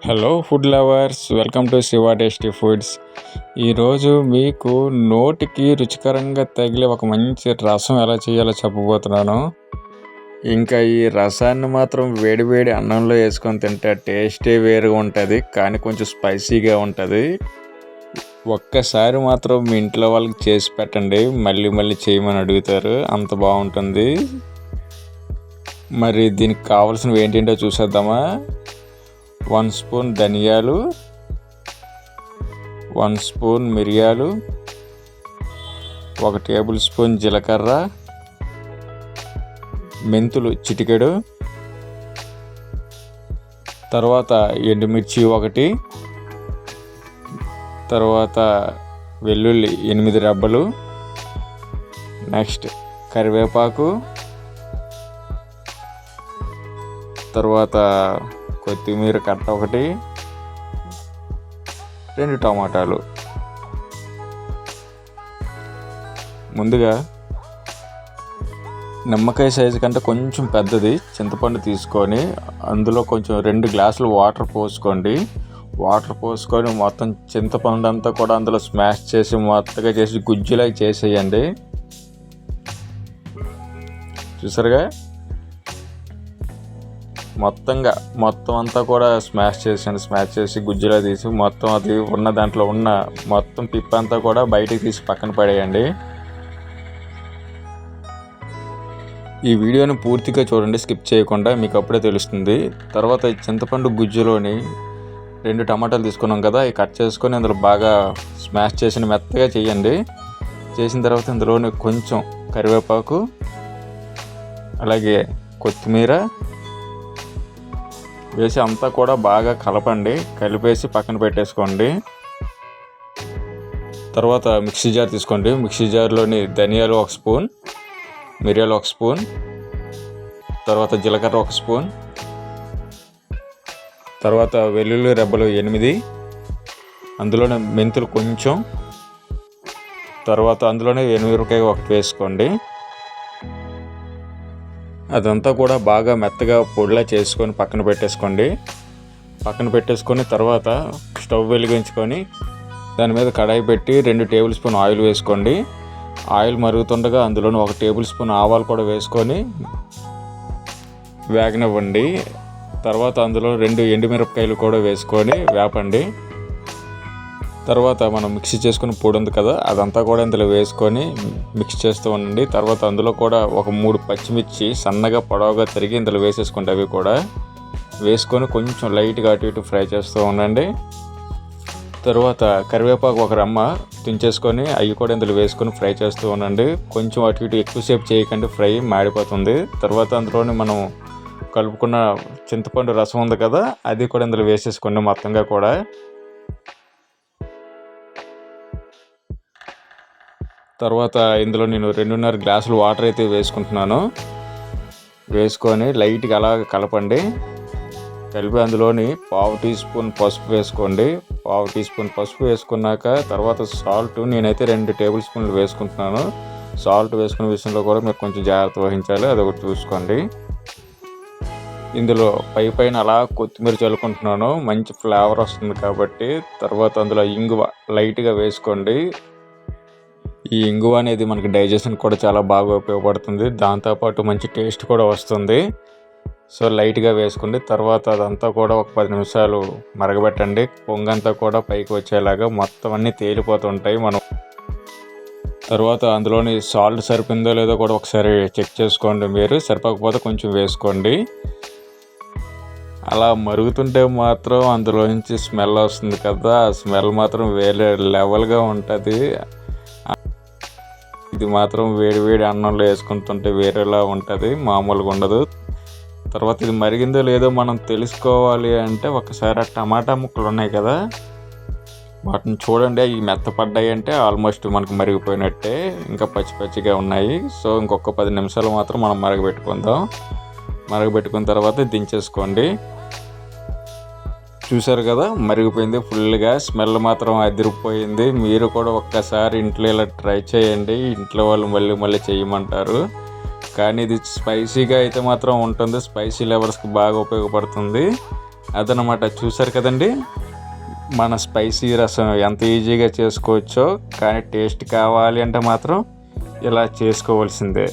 Hello food lovers, welcome to Shiva tasty foods. ఈరోజు మీకు నోటికి రుచికరంగా తగిలే ఒక మంచి రసం ఎలా చేయాలో చెప్పబోతున్నాను. ఇంకా ఈ రసాన్ని మాత్రం వేడివేడి అన్నంలో వేసుకొని తింటే టేస్టే వేరుగా ఉంటుంది, కానీ కొంచెం స్పైసీగా ఉంటుంది. ఒక్కసారి మాత్రం మీ ఇంట్లో వాళ్ళకి చేసి పెట్టండి, మళ్ళీ మళ్ళీ చేయమని అడుగుతారు, అంత బాగుంటుంది. మరి దీనికి కావాల్సినవి ఏంటంటో చూసేద్దామా. 1 స్పూన్ ధనియాలు, 1 స్పూన్ మిరియాలు, 1 టేబుల్ స్పూన్ జీలకర్ర, మెంతులు చిటికెడు, తర్వాత ఎండుమిర్చి 1, తర్వాత వెల్లుల్లి 8 రెబ్బలు, నెక్స్ట్ కరివేపాకు, తర్వాత కొత్తిమీర కట్ట 1, 2 టమాటాలు. ముందుగా నిమ్మకాయ సైజు కంటే కొంచెం పెద్దది చింతపండు తీసుకొని అందులో కొంచెం 2 గ్లాసులు వాటర్ పోసుకోండి. వాటర్ పోసుకొని మొత్తం చింతపండు అంతా కూడా అందులో స్మాష్ చేసి మొత్తగా చేసి గుజ్జులా చేసేయండి. చూసారుగా, మొత్తం అంతా కూడా స్మాష్ చేసి గుజ్జులా తీసి మొత్తం అది ఉన్న దాంట్లో ఉన్న మొత్తం పిప్ప అంతా కూడా బయటికి తీసి పక్కన పడేయండి. ఈ వీడియోని పూర్తిగా చూడండి, స్కిప్ చేయకుండా, మీకు అప్పుడే తెలుస్తుంది. తర్వాత చింతపండు గుజ్జులోని 2 టమాటాలు తీసుకున్నాం కదా, ఇవి కట్ చేసుకొని అందులో బాగా స్మాష్ చేసిన మెత్తగా చేయండి. చేసిన తర్వాత ఇందులోని కొంచెం కరివేపాకు, అలాగే కొత్తిమీర వేసి అంతా కూడా బాగా కలపండి. కలిపేసి పక్కన పెట్టేసుకోండి. తర్వాత మిక్సీ జార్ తీసుకోండి. మిక్సీ జార్లోని ధనియాలు 1 స్పూన్, మిరియాలు 1 స్పూన్, తర్వాత జీలకర్ర 1 స్పూన్, తర్వాత వెల్లుల్లి రెబ్బలు 8, అందులోనే మెంతులు కొంచెం, తర్వాత అందులోనే ఎనిమిరపకాయ 1 వేసుకోండి. అదంతా కూడా బాగా మెత్తగా పొడిలా చేసుకొని పక్కన పెట్టేసుకొని తర్వాత స్టవ్ వెలిగించుకొని దాని మీద కడాయి పెట్టి 2 టేబుల్ స్పూన్ ఆయిల్ వేసుకోండి. ఆయిల్ మరుగుతుండగా అందులోని 1 టేబుల్ స్పూన్ ఆవాలు కూడా వేసుకొని వేగనివ్వండి. తర్వాత అందులో 2 ఎండుమిరపకాయలు కూడా వేసుకొని వేపండి. తర్వాత మనం మిక్సీ చేసుకుని పొడి ఉంది కదా, అదంతా కూడా ఇందులో వేసుకొని మిక్స్ చేస్తూ ఉండండి. తర్వాత అందులో కూడా 3 పచ్చిమిర్చి సన్నగా పొడవుగా తరిగి ఇందులో వేసేసుకోండి. అవి కూడా వేసుకొని కొంచెం లైట్గా అటు ఇటు ఫ్రై చేస్తూ ఉండండి. తర్వాత కరివేపాకు 1 రెమ్మ తుంచేసుకొని అవి కూడా ఇందులో వేసుకొని ఫ్రై చేస్తూ ఉండండి. కొంచెం అటు ఇటు ఎక్కువసేపు చేయకండి, ఫ్రై మాడిపోతుంది. తర్వాత అందులోని మనం కలుపుకున్న చింతపండు రసం ఉంది కదా, అది కూడా ఇందులో వేసేసుకోండి మొత్తంగా కూడా. తర్వాత ఇందులో నేను 2.5 గ్లాసులు వాటర్ అయితే వేసుకుంటున్నాను. వేసుకొని లైట్గా అలా కలపండి. కలిపి అందులోని 1/2 టీ స్పూన్ పసుపు వేసుకోండి. 1/2 టీ స్పూన్ పసుపు వేసుకున్నాక తర్వాత సాల్ట్ నేనైతే 2 టేబుల్ స్పూన్లు వేసుకుంటున్నాను. సాల్ట్ వేసుకునే విషయంలో కూడా మీరు కొంచెం జాగ్రత్త వహించాలి, అదొకటి చూసుకోండి. ఇందులో పైన అలా కొత్తిమీర చల్లుకుంటున్నాను, మంచి ఫ్లేవర్ వస్తుంది కాబట్టి. తర్వాత అందులో ఇంగువ లైట్గా వేసుకోండి. ఈ ఇంగువ అనేది మనకి డైజెషన్ కూడా చాలా బాగా ఉపయోగపడుతుంది, దాంతోపాటు మంచి టేస్ట్ కూడా వస్తుంది. సో లైట్గా వేసుకోండి. తర్వాత అదంతా కూడా ఒక 10 నిమిషాలు మరగబెట్టండి. పొంగంతా కూడా పైకి వచ్చేలాగా మొత్తం అన్నీ తేలిపోతుంటాయి. తర్వాత అందులోని సాల్ట్ సరిపోయిందో లేదో కూడా ఒకసారి చెక్ చేసుకోండి. మీరు సరిపోకపోతే కొంచెం వేసుకోండి. అలా మరుగుతుంటే మాత్రం అందులో నుంచి స్మెల్ వస్తుంది కదా, ఆ స్మెల్ మాత్రం వేరే లెవెల్గా ఉంటుంది. ఇది మాత్రం వేడి అన్నంలో వేసుకుంటుంటే వేరేలా ఉంటుంది, మామూలుగా ఉండదు. తర్వాత ఇది మరిగిందో లేదో మనం తెలుసుకోవాలి అంటే ఒకసారి ఆ టమాటా ముక్కలు ఉన్నాయి కదా, వాటిని చూడండి. అవి మెత్తపడ్డాయి అంటే ఆల్మోస్ట్ మనకు మరిగిపోయినట్టే, ఇంకా పచ్చిగా ఉన్నాయి. సో ఇంకొక 10 నిమిషాలు మాత్రం మనం మరగబెట్టుకున్న తర్వాత దించేసుకోండి. చూసారు కదా, మరిగిపోయింది ఫుల్గా, స్మెల్ మాత్రం అదిరిపోయింది. మీరు కూడా ఒక్కసారి ఇంట్లో ఇలా ట్రై చేయండి, ఇంట్లో వాళ్ళు మళ్ళీ చేయమంటారు. కానీ ఇది స్పైసీగా అయితే మాత్రం ఉంటుంది, స్పైసీ లెవర్స్కి బాగా ఉపయోగపడుతుంది. అదనమాట. చూసారు కదండి మన స్పైసీ రసం ఎంత ఈజీగా చేసుకోవచ్చో. కానీ టేస్ట్ కావాలి అంటే మాత్రం ఇలా చేసుకోవాల్సిందే.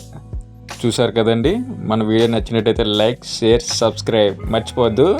చూసారు కదండి. మన వీడియో నచ్చినట్టయితే లైక్, షేర్, సబ్స్క్రైబ్ మర్చిపోవద్దు.